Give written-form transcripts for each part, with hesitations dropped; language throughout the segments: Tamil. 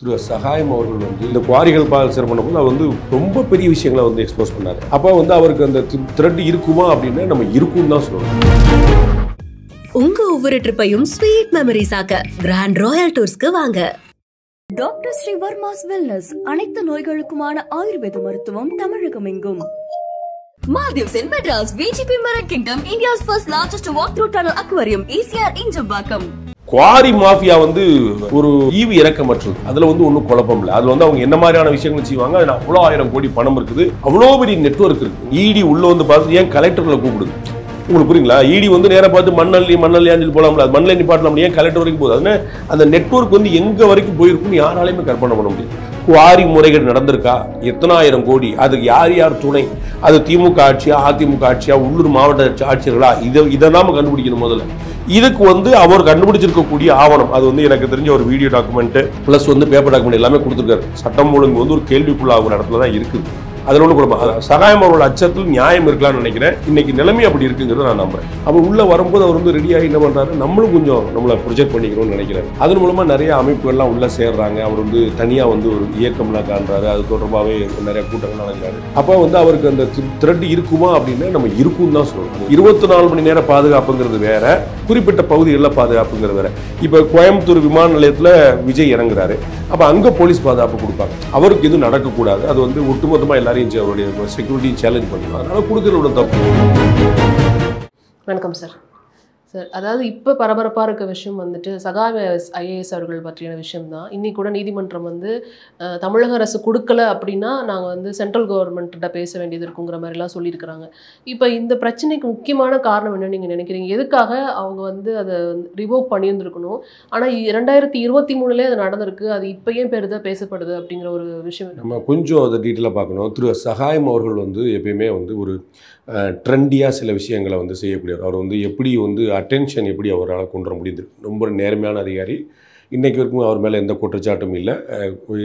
திரு சகாயம் அவர்கள் வந்து இந்த குவாரிகள் பால்சர் பண்ணும்போது அவர் வந்து ரொம்ப பெரிய விஷயங்களை வந்து எக்ஸ்போஸ் பண்ணார். அப்போ வந்து அவருக்கு அந்த த்ரெட் இருக்குமா அப்படின்னா நம்ம இருக்குன்னு தான் சொல்லணும். உங்க ஒவ்வொரு ட்ரிப்பையும் ஸ்வீட் மெமரிஸ் ஆக்க கிராண்ட் ராயல் டூர்ஸ்க்கு வாங்க. டாக்டர் ஸ்ரீ வர்மாஸ் வெல்னஸ் அனைத்து நோய்களுக்குமான ஆயுர்வேத மருத்துவம் தமிழகம் எங்கும். Maldives in Madras, VGP Marine Kingdom, India's first largest walk-through tunnel aquarium, ECR in Jambakam. Quarry mafia வந்து ஒரு ஈவு இறக்கமற்றது. அதுல வந்து ஒன்றும் குழப்பம் இல்லை. அதுல வந்து அவங்க என்ன மாதிரியான விஷயங்கள் செய்வாங்க. அதுல அவ்வளோ 1000 கோடி பணம் இருக்குது, அவ்வளோ பெரிய நெட்வொர்க் இருக்கு. இடி உள்ள வந்து பார்த்து ஏன் கலெக்டர்ல கூப்பிடுது உங்களுக்கு புரியுங்களா? இடி வந்து நேராக பார்த்து மண்ணல்லியான்னு சொல்லி போகலாம்ல, அது மண்ணில் நிப்பாட்டலாம், ஏன் கலெக்டர் வரைக்கும் போகுது? அதனால அந்த நெட்வொர்க் வந்து எங்க வரைக்கும் போயிருக்குன்னு யாராலையுமே கற்பனை பண்ண முடியும். குவாரி முறைகேடு நடந்திருக்கா, எத்தனை 1000 கோடி, அதுக்கு யார் யார் துணை, அது திமுக ஆட்சியா அதிமுக ஆட்சியா உள்ளூர் மாவட்ட ஆட்சியர்களா, இதை நாம கண்டுபிடிக்கணும் முதல்ல. இதுக்கு வந்து அவர் கண்டுபிடிச்சிருக்கக்கூடிய ஆவணம், அது வந்து எனக்கு தெரிஞ்ச ஒரு வீடியோ டாக்குமெண்ட் பிளஸ் வந்து பேப்பர் டாக்குமெண்ட் எல்லாமே கொடுத்துருக்காரு. சட்டம் ஒழுங்கு வந்து ஒரு கேள்விக்குள்ளாகிற இடத்துல தான் இருக்குது. அதில் ஒன்று கொடுப்பா சகாயம் அவரோட அச்சத்தில் நியாயம் இருக்கலாம்னு நினைக்கிறேன். இன்னைக்கு நிலைமை அப்படி இருக்குங்கிறத நான் நம்புறேன். அவர் உள்ள வரும்போது அவர் வந்து ரெடியாகி என்ன பண்றாரு, நம்மளும் கொஞ்சம் நம்மளை ப்ரொஜெக்ட் பண்ணிக்கணும்னு நினைக்கிறாரு. அதன் மூலமா நிறைய அமைப்புகள்லாம் உள்ள சேர்றாங்க. அவர் வந்து தனியா வந்து ஒரு இயக்கம்லாம் காண்றாரு, அது தொடர்பாகவே நிறைய கூட்டங்கள் நடக்கிறாரு. அப்போ வந்து அவருக்கு அந்த த்ரெட் இருக்குமா அப்படின்னா நம்ம இருக்குன்னு தான் சொல்லணும். 24 மணி நேர பாதுகாப்புங்கிறது வேற, குறிப்பிட்ட பகுதிகளில் பாதுகாப்புங்கிறது வேற. இப்போ கோயம்புத்தூர் விமான நிலையத்தில் விஜய் இறங்குறாரு, அப்போ அங்கே போலீஸ் பாதுகாப்பு கொடுப்பாங்க. அவருக்கு எதுவும் நடக்கக்கூடாது, அது வந்து ஒட்டுமொத்தமாக எல்லாரையும் அவருடைய செக்யூரிட்டி சேலஞ்ச் பண்ணலாம். அதனால கொடுக்கறதோட தப்பு. வணக்கம் சார். சார், அதாவது இப்போ பரபரப்பாக இருக்க விஷயம் வந்துட்டு சகாய ஐஏஎஸ் அவர்கள் பற்றியான விஷயம் தான். இன்னைக்கு கூட நீதிமன்றம் வந்து தமிழக அரசு கொடுக்கல அப்படின்னா நாங்கள் வந்து சென்ட்ரல் கவர்மெண்ட்டிட்ட பேச வேண்டியது இருக்குங்கிற மாதிரிலாம் சொல்லியிருக்கிறாங்க. இப்போ இந்த பிரச்சனைக்கு முக்கியமான காரணம் என்னன்னு நீங்கள் நினைக்கிறீங்க? எதுக்காக அவங்க வந்து அதை ரிவோக் பண்ணியிருந்துருக்கணும், ஆனால் 2023 அது நடந்திருக்கு, அது இப்போ ஏன் பெரிதாக பேசப்படுது அப்படிங்கிற ஒரு விஷயம் நம்ம கொஞ்சம் அதை டீட்டெயிலாக பார்க்கணும். திரு சகாயம் அவர்கள் வந்து எப்பயுமே வந்து ஒரு ட்ரெண்டியாக சில விஷயங்களை வந்து செய்யக்கூடியவர். அவர் வந்து எப்படி வந்து அட்டென்ஷன் எப்படி அவரால் கொண்டு வர முடியுது. ரொம்ப நேர்மையான அதிகாரி. இன்றைக்கு வரைக்கும் அவர் மேலே எந்த குற்றச்சாட்டும் இல்லை.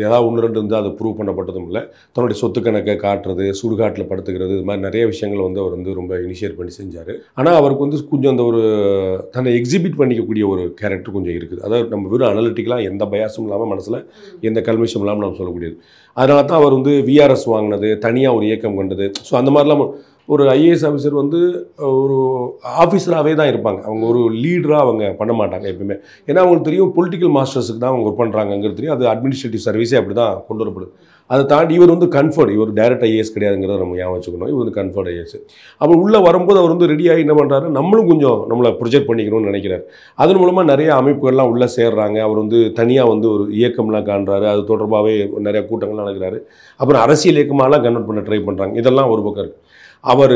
ஏதாவது 1-2 இருந்தால் அது ப்ரூவ் பண்ணப்பட்டதும் இல்லை. தன்னுடைய சொத்து கணக்கை காட்டுறது, சுடுகாட்டில் படுத்துக்கிறது, இது மாதிரி நிறைய விஷயங்கள் வந்து அவர் வந்து ரொம்ப இனிஷியேட் பண்ணி செஞ்சார். ஆனால் அவருக்கு வந்து கொஞ்சம் அந்த ஒரு தன்னை எக்ஸிபிட் பண்ணிக்கக்கூடிய ஒரு கேரக்டர் கொஞ்சம் இருக்குது. அதாவது நம்ம வெறும் அனலிட்டிக்கலாக எந்த பயாஸும் இல்லாமல், மனசில் எந்த கல்மிஷம் இல்லாமல் நம்ம சொல்லக்கூடியது. அதனால தான் அவர் வந்து விஆர்எஸ் வாங்கினது, தனியாக ஒரு இயக்கம் கண்டது. ஸோ அந்த மாதிரிலாம் ஒரு ஐஏஎஸ் ஆஃபீஸர் வந்து ஒரு ஆஃபீஸராகவே தான் இருப்பாங்க. அவங்க ஒரு லீடராக அவங்க பண்ண மாட்டாங்க எப்பவுமே. ஏன்னா அவங்களுக்கு தெரியும் பொலிட்டிக்கல் மாஸ்டர்ஸுக்கு தான் அவங்க ஒர்க் பண்ணுறாங்கிறது தெரியும். அது அட்மினிஸ்ட்ரேட்டிவ் சர்வீஸே அப்படி தான் கொண்டு வரப்படுது. அதை தாண்டி இவர் வந்து கன்ஃபர்ட், இவர் டைரக்ட் ஐஏஎஸ் கிடையாதுங்கிறத நம்ம ஞாபகம் வச்சுக்கணும். இவர் வந்து கன்ஃபர்ட் ஐஏஎஸ். அவர் உள்ளே வரும்போது அவர் வந்து ரெடியாகி என்ன பண்ணுறாரு, நம்மளும் கொஞ்சம் நம்மளை ப்ரொஜெக்ட் பண்ணிக்கணும்னு நினைக்கிறார். அதன் மூலமாக நிறைய அமைப்புகள்லாம் உள்ளே சேர்றாங்க. அவர் வந்து தனியாக வந்து ஒரு இயக்கம்லாம் காண்றாரு, அது தொடர்பாகவே நிறைய கூட்டங்கள்லாம் நடக்கிறாரு. அப்புறம் அரசியல் இயக்கமாகலாம் கன்வெர்ட் பண்ண ட்ரை பண்ணுறாங்க. இதெல்லாம் ஒரு பக்கம் இருக்குது. அவர்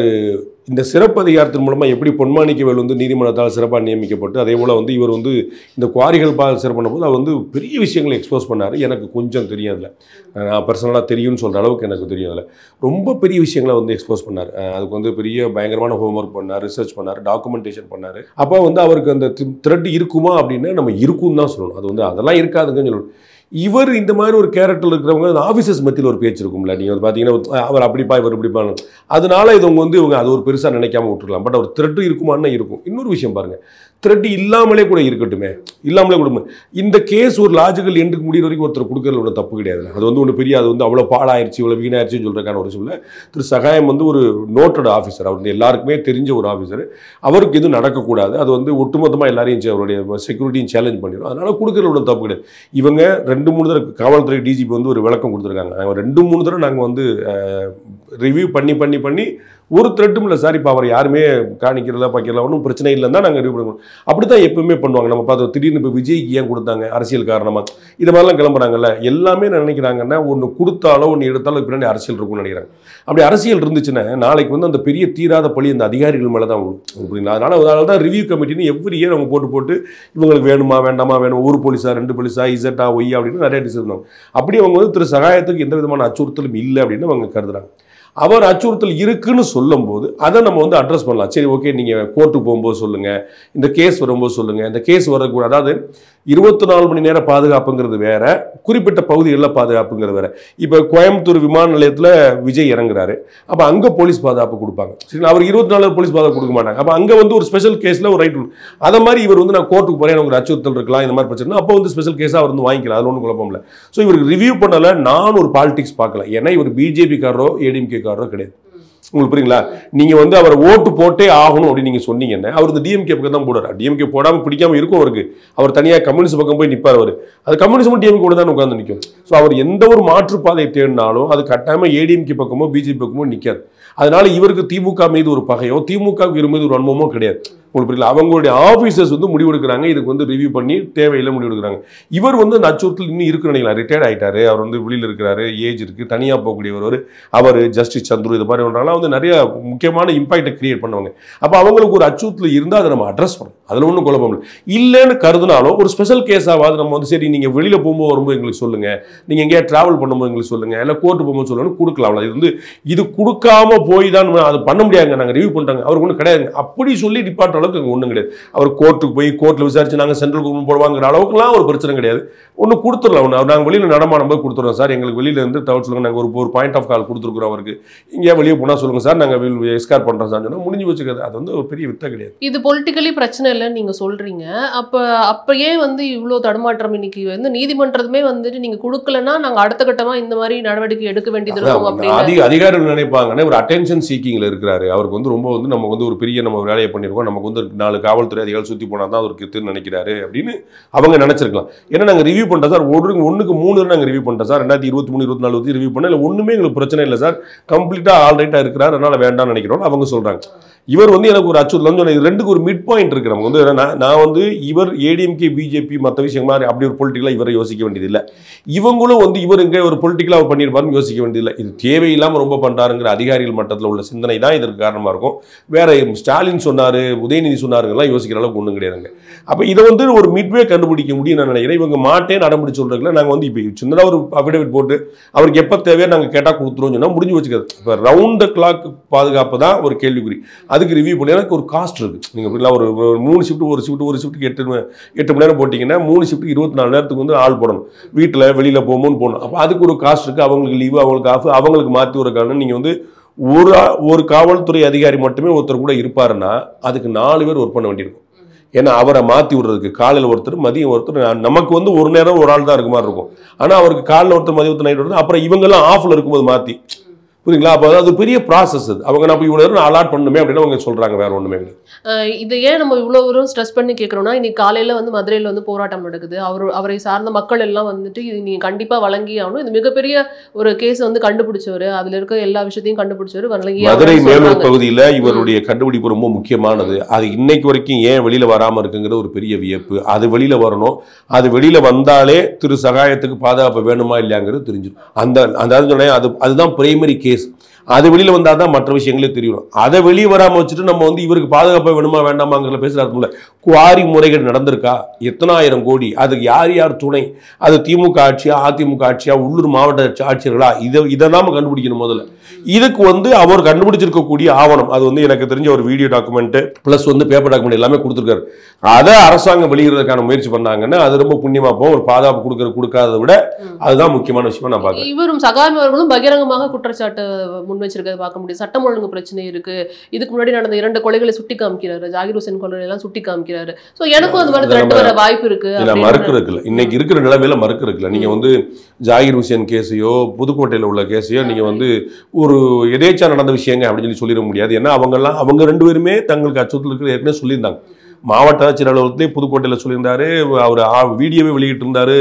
இந்த சிறப்பு அதிகாரத்தின் மூலமாக எப்படி பொன்மாணிக்கவேல் வந்து நீதிமன்றத்தால் சிறப்பாக நியமிக்கப்பட்டு, அதே போல் வந்து இவர் வந்து இந்த குவாரிகள் பால்சர் பண்ணும்போது அவர் வந்து பெரிய விஷயங்களை எக்ஸ்போஸ் பண்ணார். எனக்கு கொஞ்சம் தெரியும், அதில் நான் பர்சனலாக தெரியும்னு சொல்கிற அளவுக்கு எனக்கு தெரியும். அதில் ரொம்ப பெரிய விஷயங்களை வந்து எக்ஸ்போஸ் பண்ணார். அதுக்கு வந்து பெரிய பயங்கரமான ஹோம்ஒர்க் பண்ணார், ரிசர்ச் பண்ணார், டாக்குமெண்டேஷன் பண்ணார். அப்போ வந்து அவருக்கு அந்த த்ரெட் இருக்குமா அப்படின்னா நம்ம இருக்குன்னு தான் சொல்லணும். அது வந்து அதெல்லாம் இருக்காதுங்கன்னு சொல்லணும். இவர் இந்த மாதிரி ஒரு கேரக்டர் இருக்கிறவங்க ஆஃபீஸர்ஸ் மத்தியில் ஒரு பேச்சு இருக்கும்ல, நீங்கள் வந்து பார்த்தீங்கன்னா அவர் அப்படிப்பா இவர் இப்படிப்பா, அதனால இவங்க வந்து இவங்க அது ஒரு பெருசாக நினைக்காம விட்டுருக்கலாம். பட் அவர் த்ரெட் இருக்குமான்னா இருக்கும். இன்னொரு விஷயம் பாருங்கள், த்ரெட் இல்லாமலே கூட இருக்கட்டுமே, இல்லாமலே கூட இந்த கேஸ் ஒரு லாஜிக்கல் எண்டுக்கு முடிகிற வரைக்கும் ஒருத்தர் கொடுக்கறதுல ஒன்றும் தப்பு கிடையாது. அது வந்து ஒன்று பெரிய, அது வந்து அவ்வளோ பாழாயிருச்சு இவ்வளோ வீணாயிருச்சுன்னு சொல்கிறதுக்கான ஒரு விஷயம் இல்லை. திரு சகாயம் வந்து ஒரு நோட்டட் ஆஃபீஸர், அவர் வந்து எல்லாருக்குமே தெரிஞ்ச ஒரு ஆஃபீஸர். அவருக்கு எதுவும் நடக்கக்கூடாது, அது வந்து ஒட்டுமொத்தமாக எல்லாரையும் அவருடைய செக்யூரிட்டியும் சேலஞ்ச் பண்ணிடும். அதனால் கொடுக்கறதுல ஒன்றும் தப்பு கிடையாது. இவங்க 2-3 தடவை காவல்துறை டிஜிபி வந்து ஒரு விளக்கம் கொடுத்துருக்காங்க. நாங்கள் 2-3 தடவை நாங்கள் வந்து ரிவ்யூ பண்ணி ஒரு த்ரெட்டும் இல்லை சார், இப்போ அவர் யாருமே காணிக்கிறதா பார்க்கல, ஒன்றும் பிரச்சனை இல்லைன்னு தான் நாங்கள் ரிவ்யூ பண்ணுவோம். அப்படி தான் எப்பவுமே பண்ணுவாங்க. நம்ம பார்த்து திடீர்னு இப்போ விஜய்க்கு ஏன் கொடுத்தாங்க, அரசியல் காரணமாக இது மாதிரிலாம் கிளம்புறாங்கல்ல. எல்லாமே நினைக்கிறாங்கன்னா ஒன்று கொடுத்தாலோ ஒன்று எடுத்தாலும் பின்னாடி அரசியல் இருக்கும்னு நினைக்கிறாங்க. அப்படி அரசியல் இருந்துச்சுன்னா நாளைக்கு வந்து அந்த பெரிய தீராத பழி அந்த அதிகாரிகள் மேலே தான் வரும். அதனால தான் ரிவ்யூ கமிட்டின்னு எவ்ரி இயர் அவங்க போட்டு இவங்களுக்கு வேணுமா வேண்டாமா, வேணும் 1 போலீஸா 2 போலீஸா இசட்டா ஒய்யா அப்படின்னு நிறைய டிசைட் பண்ணுவாங்க. அப்படி அவங்க வந்து திரு சகாயத்துக்கு எந்த விதமான அச்சுறுத்தலும் இல்லை அப்படின்னு அவங்க கருதுறாங்க. அவர் அச்சுறுத்தல் இருக்குன்னு சொல்லும்போது அதை நம்ம வந்து அட்ரஸ் பண்ணலாம். சரி, ஓகே, நீங்கள் கோர்ட்டுக்கு போகும்போது சொல்லுங்கள், இந்த கேஸ் வரும்போது சொல்லுங்கள், இந்த கேஸ் வரக்கூடாது. அதாவது 24 மணி நேர பாதுகாப்புங்கிறது வேற, குறிப்பிட்ட பகுதிகளில் பாதுகாப்புங்கிறது வேற. இப்போ கோயம்புத்தூர் விமான நிலையத்தில் விஜய் இறங்குறாரு, அப்போ அங்கே போலீஸ் பாதுகாப்பு கொடுப்பாங்க. சரி, அவர் 24 போலீஸ் பாதுகாப்பு கொடுக்க மாட்டாங்க. அப்போ அங்கே வந்து ஒரு ஸ்பெஷல் கேஸில் ஒரு ரைட் உண்டு. அதை மாதிரி இவர் வந்து நான் கோர்ட்டுக்கு போகிறேன், எனக்கு ஒரு அச்சுறுத்தல் இருக்கலாம், இந்த மாதிரி பிரச்சனை, அப்போ வந்து ஸ்பெஷல் கேஸாக அவர் வந்து வாங்கிக்கலாம். அது ஒன்றும் குழப்பம் இல்லை. ஸோ இவருக்கு ரிவ்யூ பண்ணலை, நான் ஒரு பாலிடிக்ஸ் பார்க்கல. ஏன்னா இவர் பிஜேபிக்காரரோ ஏடிஎம்கேக்காரரோ கிடையாது. உங்களுக்கு புரியுங்களா? நீங்கள் வந்து அவர் ஓட்டு போட்டே ஆகணும் அப்படின்னு நீங்கள் சொன்னீங்கன்னா அவர் இந்த டிஎம்கே பக்கம் தான் போடுறாரு. டிஎம்கே போடாமல் பிடிக்காமல் இருக்கும் அவருக்கு. அவர் தனியாக கம்யூனிஸ்ட் பக்கம் போய் நிற்பார். அவர் அது கம்யூனிஸ்ட் டிஎம்கே கூட தான் உட்காந்து நிற்கும். ஸோ அவர் எந்த ஒரு மாற்றுப்பாதையை தேடினாலும் அது கட்டாயமாக ஏடிஎம்கே பக்கமோ பிஜேபி பக்கமோ நிற்காது. அதனால இவருக்கு திமுக மீது ஒரு பகையோ திமுகவுக்கு இவர் மீது ஒரு அனுபவமோ கிடையாது. உங்களுக்கு புரியல? அவங்களுடைய ஆஃபீஸர்ஸ் வந்து முடிவெடுக்கிறாங்க, இதுக்கு வந்து ரிவ்யூ பண்ணி தேவையில்லை முடிவெடுக்கிறாங்க. இவர் வந்து அந்த அச்சுறுத்தல் இன்னும் இருக்குன்னு நினைக்கலாம். ரிட்டையர்ட் ஆகிட்டாரு, அவர் வந்து வெளியில் இருக்கிறாரு, ஏஜ் இருக்குது, தனியாக போகக்கூடியவர் அவர் ஜஸ்டிஸ் சந்துரு இது மாதிரி ஒன்றாலும் வந்து நிறைய முக்கியமான இம்பாக்டை கிரியேட் பண்ணுவாங்க. அப்போ அவங்களுக்கு ஒரு அச்சுறுத்தல் இருந்தால் அதை நம்ம அட்ரஸ் பண்ணணும். அதில் ஒன்றும் குழப்பம் இல்லை. இல்லைன்னு கருதுனாலும் ஒரு ஸ்பெஷல் கேஸாவது நம்ம வந்து சரி நீங்கள் வெளியில் போகும்போது வரும்போது எங்களுக்கு சொல்லுங்கள், நீங்கள் எங்கேயா ட்ராவல் பண்ணும்போது எங்களுக்கு சொல்லுங்கள், இல்லை கோர்ட்டு போகும்போது சொல்லணும்னு கொடுக்கலாம். இது வந்து இது கொடுக்காம போய் தான் அது பண்ண முடியாதுங்க, நாங்கள் ரிவ்யூ பண்ணுறாங்க, அவருக்கு ஒன்றும் கிடையாது அப்படி சொல்லி டிபார்ட் அளவுக்கு அங்கே ஒன்றும் கிடையாது. அவர் கோர்ட்டுக்கு போய் கோர்ட்டில் விசாரிச்சு நாங்கள் சென்ட்ரல் கவர்மெண்ட் போடுவாங்கிற அளவுக்குலாம் ஒரு பிரச்சனை கிடையாது. ஒன்று கொடுத்துடலாம். ஒன்று நாங்கள் வெளியில் நடமாடும் போது கொடுத்துருவோம் சார், எங்களுக்கு வெளியில் இருந்து தவிர சொல்லுங்கள், நாங்கள் ஒரு பாயிண்ட் ஆஃப் கால் கொடுத்துருக்குறோம் அவருக்கு, இங்கே வெளியே போனால் சொல்லுங்கள் சார், நாங்கள் எஸ்கார் பண்ணுறோம் சார் சொன்னால் முடிஞ்சு வச்சுக்கிறது. அது வந்து ஒரு பெரிய வித்த கிடையாது. இது பொலிட்டிக்கலி பிரச்சனை இல்லைன்னு நீங்கள் சொல்கிறீங்க. அப்பயே வந்து இவ்வளோ தடுமாற்றம் இன்னைக்கு வந்து நீதிமன்றமே வந்துட்டு நீங்கள் கொடுக்கலன்னா நாங்கள் அடுத்த கட்டமாக இந்த மாதிரி நடவடிக்கை எடுக்க வேண்டியது இருக்கும் அப்படின்னு அதிகாரிகள் நினைப்பாங்கன்னா ஒரு அட்டென்ஷன் சீக்கிங்கில் இருக்கிறாரு. அவருக்கு வந்து ரொம்ப வந்து நம்ம வந்து ஒரு பெரிய நம்ம வேலையை பண்ணியிருக்கோம், நமக்கு வந்து 4 காவல்துறை அதிகாரிகள் சுற்றி போனால் தான் அவருக்கு இருக்குன்னு நினைக்கிறாரு அப்படின்னு அவங்க நினைச்சிருக்கலாம். ஏன்னா நாங்கள் ரிவ்யூ பண்ணிட்டோம் சார், ஒன்றுக்கு 3 நாங்கள் ரிவ்யூ பண்ணிட்டோம் சார், 2023, 24 ரிவ்யூ பண்ண இல்லை, ஒன்றுமே எங்களுக்கு பிரச்சனை இல்லை சார், கம்ப்ளீட்டாக ஆல்ரைட்டாக இருக்கிறார், அதனால் வேண்டாம்னு நினைக்கிறோம் அவங்க சொல்கிறாங்க. இவர் வந்து எனக்கு ஒரு அச்சுறுத்தல் சொன்ன, இது ரெண்டுக்கு ஒரு மிட் பாயிண்ட் இருக்கு. நமக்கு வந்து நான் வந்து இவர் ஏடிஎம்கே பிஜேபி மற்ற விஷயம் மாதிரி அப்படி ஒரு பொலிட்டிக்கலாக இவரை யோசிக்க வேண்டியதில்லை. இவங்களும் வந்து இவர் எங்கே ஒரு பொலிட்டிக்கலாக பண்ணியிருப்பாருன்னு யோசிக்க வேண்டியதில்லை. இது தேவையில்லாமல் ரொம்ப பண்ணுறாருங்கிற அதிகாரிகள் மட்டத்தில் உள்ள சிந்தனை தான் இதற்கு காரணமாக இருக்கும். வேற ஸ்டாலின் சொன்னார், உதயநிதி சொன்னாருங்கெல்லாம் யோசிக்கிற அளவுக்கு ஒன்றும் கிடையாதுங்க. அப்போ இதை வந்து ஒரு மிட்வே கண்டுபிடிக்க முடியும் நான் நினைக்கிறேன். இவங்க மாட்டேன்னு அடம்பிடிச்சு சொல்கிறதுல நாங்கள் வந்து இப்போ சின்னதாக ஒரு அஃபிடேவிட் போட்டு அவருக்கு எப்போ தேவையோ நாங்கள் கேட்டால் கொடுத்துருவோம் சொன்னால் முடிஞ்சு வச்சுக்காது. இப்போ ரவுண்ட் த கிளாக் பாதுகாப்பு தான் ஒரு கேள்விக்குறி. அதுக்கு ரிவ்யூ பண்ணி எனக்கு ஒரு காஸ்ட் இருக்குது. நீங்கள் ஒரு 3 ஷிஃப்ட் ஒரு ஷிஃப்ட்டுக்கு 8 மணி நேரம் போட்டிங்கன்னா 3 ஷிஃப்ட்டுக்கு 24 நேரத்துக்கு வந்து ஆள் போடணும். வீட்டில் வெளியில் போகணும்னு. அப்போ அதுக்கு ஒரு காஸ்ட் இருக்குது. அவங்களுக்கு லீவு, அவங்களுக்கு ஆஃப், அவங்களுக்கு மாற்றி ஒரு காரணம். நீங்கள் வந்து ஒரு காவல்துறை அதிகாரி மட்டுமே ஒருத்தர் கூட இருப்பாருன்னா அதுக்கு 4 பேர் ஒர்க் பண்ண வேண்டியிருக்கும். ஏன்னா அவரை மாற்றி விடுறதுக்கு காலையில் ஒருத்தர், மதியம் ஒருத்தர். நமக்கு வந்து ஒரு நேரம் ஒரு ஆள் தான் இருக்க மாதிரி இருக்கும். ஆனால் அவருக்கு காலையில் ஒருத்தர், மதியம் ஒருத்தர், நைட் ஒருத்தர், அப்புறம் இவங்கெல்லாம் ஆஃபில் இருக்கும்போது மாற்றி, புரியுங்களா? அப்போ அது பெரிய ப்ராசஸ். அது அவங்க நம்ம இவ்வளோ நேரம் அலாட் பண்ணணுமே அப்படின்னு அவங்க சொல்கிறாங்க, வேற ஒன்றுமே இல்லை. இதை ஏன் நம்ம இவ்வளோ தூரம் ஸ்ட்ரெஸ் பண்ணி கேட்குறோம்னா, இன்னைக்கு காலையில் வந்து மதுரையில் வந்து போராட்டம் நடக்குது. அவரை சார்ந்த மக்கள் எல்லாம் வந்துட்டு இது நீங்கள் கண்டிப்பாக வழங்கி ஆகணும், இது மிகப்பெரிய ஒரு கேஸ் வந்து கண்டுபிடிச்சவர், அதில் இருக்க எல்லா விஷயத்தையும் கண்டுபிடிச்சவர் வழங்கி. மதுரை மேலூர் பகுதியில் இவருடைய கண்டுபிடிப்பு ரொம்ப முக்கியமானது. அது இன்னைக்கு வரைக்கும் ஏன் வெளியில் வராமல் இருக்குங்கிற ஒரு பெரிய வியப்பு. அது வெளியில் வரணும். அது வெளியில் வந்தாலே திரு சகாயத்துக்கு பாதுகாப்பு வேணுமா இல்லையாங்கிறது தெரிஞ்சிடும். அதுதான் பிரைமரி கேஸ். அது வெளியில் வந்தால் தான் மற்ற விஷயங்களே தெரியணும். அதை வெளியே வராமல் வச்சுட்டு நம்ம வந்து இவருக்கு பாதுகாப்பாக வேணுமா வேண்டாமாங்கிற பேசுகிறாருல. குவாரி முறைகேடு நடந்திருக்கா? எத்தனை ஆயிரம் கோடி? அதுக்கு யார் யார் துணை? அது திமுக ஆட்சியா, அதிமுக ஆட்சியா, உள்ளூர் மாவட்ட ஆட்சியர்களா? இதை நாம கண்டுபிடிக்கணும் முதல்ல. இதுக்கு வந்து அவர் கண்டுபிடிச்சிருக்கக்கூடிய ஆவணம், அது வந்து எனக்கு தெரிஞ்ச ஒரு வீடியோ டாக்குமெண்ட் பிளஸ் வந்து பேப்பர் டாக்குமெண்ட் எல்லாமே கொடுத்துருக்காரு. அதை அரசாங்கம் வெளியிடுறதுக்கான முயற்சி பண்ணாங்கன்னா அது ரொம்ப புண்ணியமா போகும். ஒரு பாதுகாப்பு கொடுக்காததை விட அதுதான் முக்கியமான விஷயமா நான் பார்க்குறேன். இவரும் சகாயவர்களும் பகிரங்கமாக குற்றச்சாட்டு முன் வச்சிருக்கிறத பார்க்க முடியும். சட்டம் ஒழுங்கு பிரச்சனை இருக்கு. இதுக்கு முன்னாடி நடந்த 2 கொலைகளை சுட்டி காமிக்கிறாரு, ஜாகிர் ஹுசேன் கொலை எல்லாம் சுட்டி காமிக்கிறாரு. ஸோ எனக்கும் அது மாதிரி த்ரெட் வர வாய்ப்பு இருக்கு. மறுக்க இருக்குல்ல, இன்னைக்கு இருக்கிற நிலைமையில மறுக்க இருக்குல்ல. நீங்க வந்து ஜாகிர் ஹுசேன் கேஸையோ புதுக்கோட்டையில் உள்ள கேஸையோ நீங்க வந்து ஒரு எதேச்சா நடந்த விஷயங்க அப்படின்னு சொல்லிட முடியாது. ஏன்னா அவங்க 2 பேருமே தங்களுக்கு அச்சுறுத்தல் இருக்கிற ஏற்கனவே சொல்லியிருந்தாங்க. மாவட்ட ஆட்சியர் அலுவலகத்திலே புதுக்கோட்டையில் சொல்லியிருந்தாரு, அவர் வீடியோவே வெளியிட்டு இருந்தாரு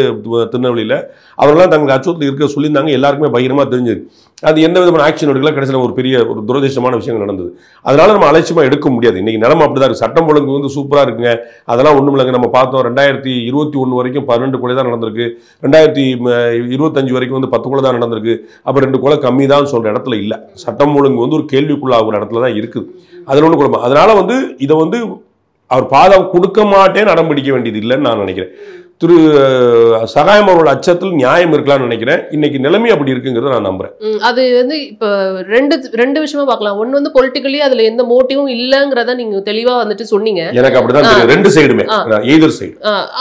திருநெல்வேலியில். அவர்களாம் தங்களுக்கு அச்சுறுத்தல் இருக்க சொல்லியிருந்தாங்க, எல்லாருக்குமே பயங்கரமாக தெரிஞ்சது. அது எந்த விதமான ஆக்ஷன் எடுக்கல. கடைசியில் ஒரு பெரிய ஒரு துரதிர்ஷ்டமான விஷயங்கள் நடந்தது. அதனால நம்ம அலட்சியமாக எடுக்க முடியாது. இன்னைக்கு நிலைமை அப்படிதான் இருக்கு. சட்டம் ஒழுங்கு வந்து சூப்பராக இருக்குங்க, அதெல்லாம் ஒன்றும் இல்லைங்க. நம்ம பார்த்தோம் 2021 வரைக்கும் 12 கொலை தான் நடந்திருக்கு, 2025 வரைக்கும் வந்து 10 கொலை தான் நடந்திருக்கு. அப்போ 2 கொலை கம்மி தான் சொல்கிற இடத்துல இல்லை. சட்டம் ஒழுங்கு வந்து ஒரு கேள்விக்குள்ளாகிற இடத்துல தான் இருக்குது. அதில் ஒன்றும் குழப்பம். அதனால வந்து இதை வந்து அவர் பாதுகாப்பு கொடுக்க மாட்டேன்னு அடம் பிடிக்க வேண்டியது இல்லைன்னு நான் நினைக்கிறேன். திரு சகாயம் அவரோட அச்சத்தில் நியாயம் இருக்கலாம்னு நினைக்கிறேன். இன்னைக்கு நிலைமை அப்படி இருக்குங்கிறத நான் நம்புறேன். அது வந்து இப்போ ரெண்டு விஷயமா பார்க்கலாம். ஒன்னு வந்து பொலிட்டிக்கலி அதுல எந்த மோட்டிவும் இல்லங்கிறத நீங்க தெளிவா வந்துட்டு சொன்னீங்க. எனக்கு அப்படிதான் தெரியும், ரெண்டு சைடுமே, எய்தர் சைடு.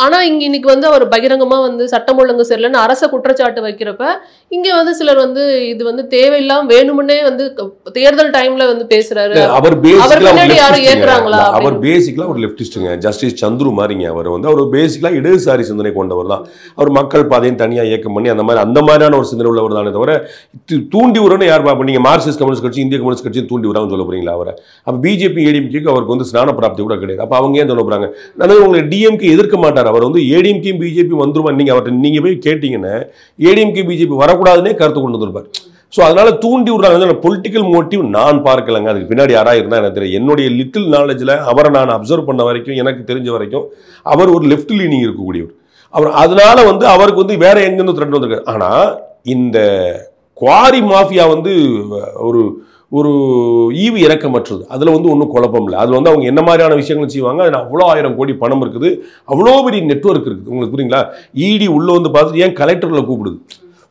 ஆனா இன்னைக்கு வந்து அவர் பகிரங்கமா வந்து சட்டம் ஒழுங்கு சரியில்லைன்னு அரச குற்றச்சாட்டு வைக்கிறப்ப இங்க வந்து சிலர் வந்து இது வந்து தேவையில்லாம வேணும்னே வந்து தேர்தல் டைம்ல வந்து பேசுறாரு. அவர் பேசிக்கலா ஒரு லெப்டிஸ்டுங்க. ஜஸ்டிஸ் சந்துரு மாதிரிங்க. அவர் பேசிக்கலா இடதுசாரி சிந்தனை கொண்டவர் தான். அவர் மக்கள் பாதையும் தனியா இயக்கம் பண்ணி அந்த மாதிரியான ஒரு சிந்தனை உள்ளவர் தானே தவிர தூண்டி விடுறன்னு யார் பாப்பா? நீங்க மார்க்சிஸ்ட் கம்யூனிஸ்ட் கட்சி, இந்திய கம்யூனிஸ்ட் கட்சி தூண்டி விடுறாங்கன்னு சொல்ல போறீங்களா அவரை? அப்ப பிஜேபி ஏடிஎம்கேக்கு அவருக்கு வந்து ஸ்நான பிராப்தி கூட கிடையாது. அப்ப அவங்க ஏன் சொல்ல போறாங்க? நான் உங்களை டிஎம்கே எதிர்க்க மாட்டார். அவர் வந்து ஏடிஎம்கே பிஜேபி வந்துருமா? நீங்க அவர்கிட்ட நீங்க போய் கேட்டீங்கன்னா ஏடிஎம்கே பிஜேபி வரக்கூடாதுன்னே கருத்து கொண்டு வந்திருப்பார். ஸோ அதனால தூண்டி விடுறாங்க. பொலிட்டிக்கல் மோட்டிவ் நான் பார்க்கலங்க. அதுக்கு பின்னாடி யாரா இருந்தா எனக்கு தெரியும். என்னுடைய லிட்டில் நாலேஜில் அவரை நான் அப்சர்வ் பண்ண வரைக்கும், எனக்கு தெரிஞ்ச வரைக்கும் அவர் ஒரு லெஃப்ட் லீனிங் இருக்கக்கூடியவர். அவர் அதனால வந்து அவருக்கு வந்து வேற எங்கேருந்து த்ரெட் வந்திருக்காரு. ஆனால் இந்த குவாரி மாஃபியா வந்து ஒரு ஒரு ஈவு இறக்கமற்றது. அதில் வந்து ஒன்றும் குழப்பம் இல்லை. அதில் வந்து அவங்க என்ன மாதிரியான விஷயங்கள் செய்வாங்க. அதில் அவ்வளோ 1000 கோடி பணம் இருக்குது, அவ்வளோ பெரிய நெட்வொர்க் இருக்குது. உங்களுக்கு புரியுங்களா? இடி உள்ளே வந்து பார்த்துட்டு ஏன் கலெக்டரில் கூப்பிடுது?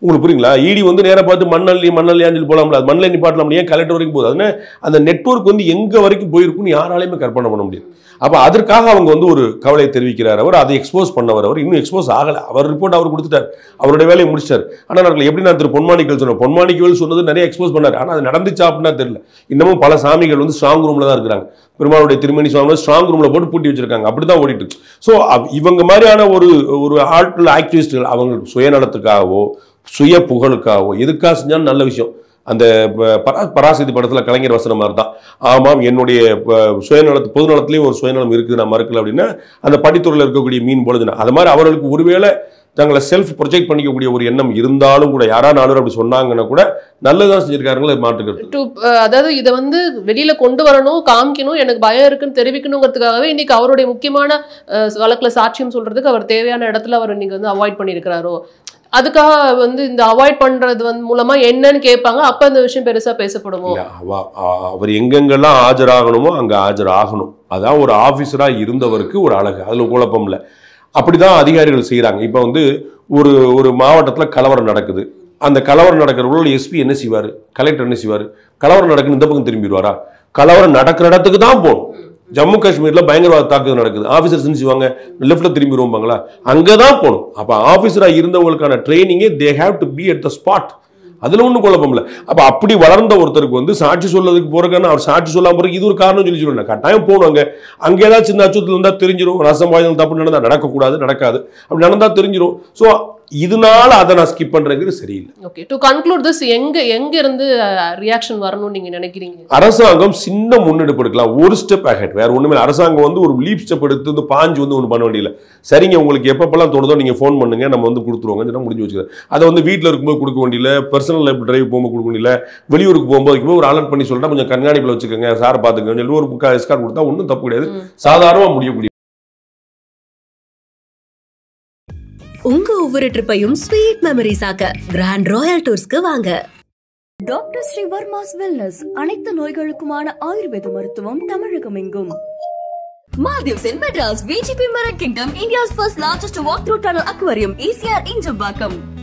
உங்களுக்கு புரியுங்களா? இடி வந்து நேராக பார்த்து மண்ணல்லியான்னு சொல்லி போகலாம்ல, அது மண்ணில் நிப்பாட்டலாம், ஏன் கலெக்டர் வரைக்கும் போகுது? அதனால அந்த நெட்வொர்க் வந்து எங்கே வரைக்கும் போயிருக்குன்னு யாராலையுமே கற்பனை பண்ண முடியாது. அப்போ அதற்காக அவங்க வந்து ஒரு கவலையை தெரிவிக்கிறார். அவர் அதை எக்ஸ்போஸ் பண்ணவர். அவர் இன்னும் எக்ஸ்போஸ் ஆகலை. அவர் ரிப்போர்ட் அவர் கொடுத்துட்டார், அவருடைய வேலையை முடிச்சிட்டார். ஆனால் நான் எப்படி நான் திரு பொன்மாணிக்கல் சொன்னேன், பொன்மாணிக்கல் சொன்னது நிறைய எக்ஸ்போஸ் பண்ணார். ஆனால் அது நடந்துச்சா அப்படின்னா தெரியல. இன்னமும் பல சாமிகள் வந்து ஸ்ட்ராங் ரூமில் தான் இருக்கிறாங்க. பெருமாளுடைய திருமணி சுவாமி ஸ்ட்ராங் ரூமில் போட்டு பூட்டி வச்சிருக்காங்க. அப்படி தான் ஓடிட்டு. ஸோ இவங்க மாதிரியான ஒரு ஆட்கள் ஆக்டிவிஸ்டுகள் அவங்க சுயநலத்துக்காகவோ சுய புகழுக்காகவோ எதுக்காக செஞ்சாலும் நல்ல விஷயம். அந்த பராசக்தி படத்தில் கலைஞர் வசனம் மாதிரி தான். ஆமாம், என்னுடைய சுயநலத்து பொதுநலத்திலையும் ஒரு சுயநலம் இருக்குது, நான் மறுக்கல அப்படின்னா அந்த படித்துறையில் இருக்கக்கூடிய மீன் போல. அது மாதிரி அவர்களுக்கு ஒருவேளை தங்களை செல்ஃப் ப்ரொஜெக்ட் பண்ணிக்கக்கூடிய ஒரு எண்ணம் இருந்தாலும் கூட யாரா நாளும் அப்படி சொன்னாங்கன்னா கூட நல்லதான் செஞ்சிருக்காங்களே மாட்டுக்கிறது. அதாவது இதை வந்து வெளியில கொண்டு வரணும், காமிக்கணும், எனக்கு பயம் இருக்குன்னு தெரிவிக்கணுங்கிறதுக்காகவே இன்னைக்கு அவருடைய முக்கியமான வழக்குல சாட்சியம் சொல்றதுக்கு அவர் தேவையான இடத்துல அவர் இன்னைக்கு வந்து அவாய்ட் பண்ணியிருக்கிறாரோ, அதுக்காக வந்து இந்த அவாய்ட் பண்றது வந்து மூலமா என்னன்னு கேட்பாங்க. அப்ப இந்த விஷயம் பெருசா பேசப்படுமோ? அவர் எங்கெங்கெல்லாம் ஆஜராகணுமோ அங்க ஆஜராகணும். அதான் ஒரு ஆபீசரா இருந்தவருக்கு ஒரு அழகு. அதுல குழப்பம் இல்லை. அப்படிதான் அதிகாரிகள் செய்யறாங்க. இப்ப வந்து ஒரு மாவட்டத்துல கலவரம் நடக்குது. அந்த கலவரம் நடக்கிறவங்களோட எஸ்பி என்ன செய்வாரு, கலெக்டர் என்ன செய்வாரு? கலவரம் நடக்குன்னு இந்த பக்கம் திரும்பிடுவாரா? கலவரம் நடக்கிற இடத்துக்கு தான் போகணும். ஜம்மு காஷ்மீர்ல பயங்கரவாத தாக்குதல் நடக்குது, ஆபீசர்ஸ் என்ன செய்வாங்க? லெஃப்ட்ல திரும்பிடுவாங்களா? அங்கதான் போகணும். அப்ப ஆபீசரா இருந்தவங்களுக்கான ட்ரைனிங்கே they have to be at the spot. அதுல ஒன்றும் குழப்பம் இல்லை. அப்ப அப்படி வளர்ந்த ஒருத்தருக்கு வந்து சாட்சி சொல்றதுக்கு போறதுக்கான அவர் சாட்சி சொல்லாம போறதுக்கு இது ஒரு காரணம் சொல்லி சொல்லணும். கட்டாயம் போகணும். அங்க ஏதாவது சின்ன அச்சுறுத்தல் இருந்தா தெரிஞ்சிடும். ரசம் வாய்தல் தப்பு நடந்தா நடக்கக்கூடாது, நடக்காது. அப்படி நடந்தா தெரிஞ்சிடும். ஸோ இதனால அதை நான் ஸ்கிப் பண்றது சரியில்லை. ஓகே, டு கன்க்ளூட் திஸ், எங்க இருந்து ரியாக்ஷன் வரணும்னு நீங்க நினைக்கிறீங்க? அரசாங்கம் சின்ன முன்னெடுப்பு எடுக்கலாம், ஒரு ஸ்டெப் அஹெட். வேற ஒண்ணுமே இல்லை. அரசாங்கம் வந்து ஒரு லீப் ஸ்டெப் எடுத்து பாஞ்சு வந்து ஒன்று பண்ண வேண்டியதில்லை. சரிங்க, உங்களுக்கு எப்பப்பெல்லாம் தோணுதோ நீங்க ஃபோன் பண்ணுங்க, நம்ம வந்து கொடுத்துருவோங்க, முடிஞ்சு வச்சுக்கிறேன். அதை வந்து வீட்டில் இருக்கும்போது கொடுக்க வேண்டியதில்லை, பர்சனல் லைஃப் டிரைவ் போகும்போது கொடுக்க வேண்டியதில்லை, வெளியூருக்கு போகும்போது ஒரு அலர்ட் பண்ணி சொல்லிட்டா கொஞ்சம் கண்காணிப்பில் வச்சுக்கோங்க, சார் பார்த்துக்கோங்க சொல்லி ஒரு எஸ்கார்ட் கொடுத்தா ஒன்றும் தப்பு கிடையாது, சாதாரணமாக முடியக்கூடிய. உங்க ஒவ்வொரு ட்ரிப்பையும் ஸ்வீட் மெமரிஸ் ஆக்க கிராண்ட் ராயல் டூர்ஸ்க்கு வாங்க. டாக்டர் ஸ்ரீ வர்மாஸ் வெல்னஸ் அனைத்து நோய்களுக்குமான ஆயுர்வேத மருத்துவம் தமிழகம் எங்கும். Maldives in Madras, VGP Marine Kingdom, India's first largest walk-through tunnel aquarium, ECR in Jambakam.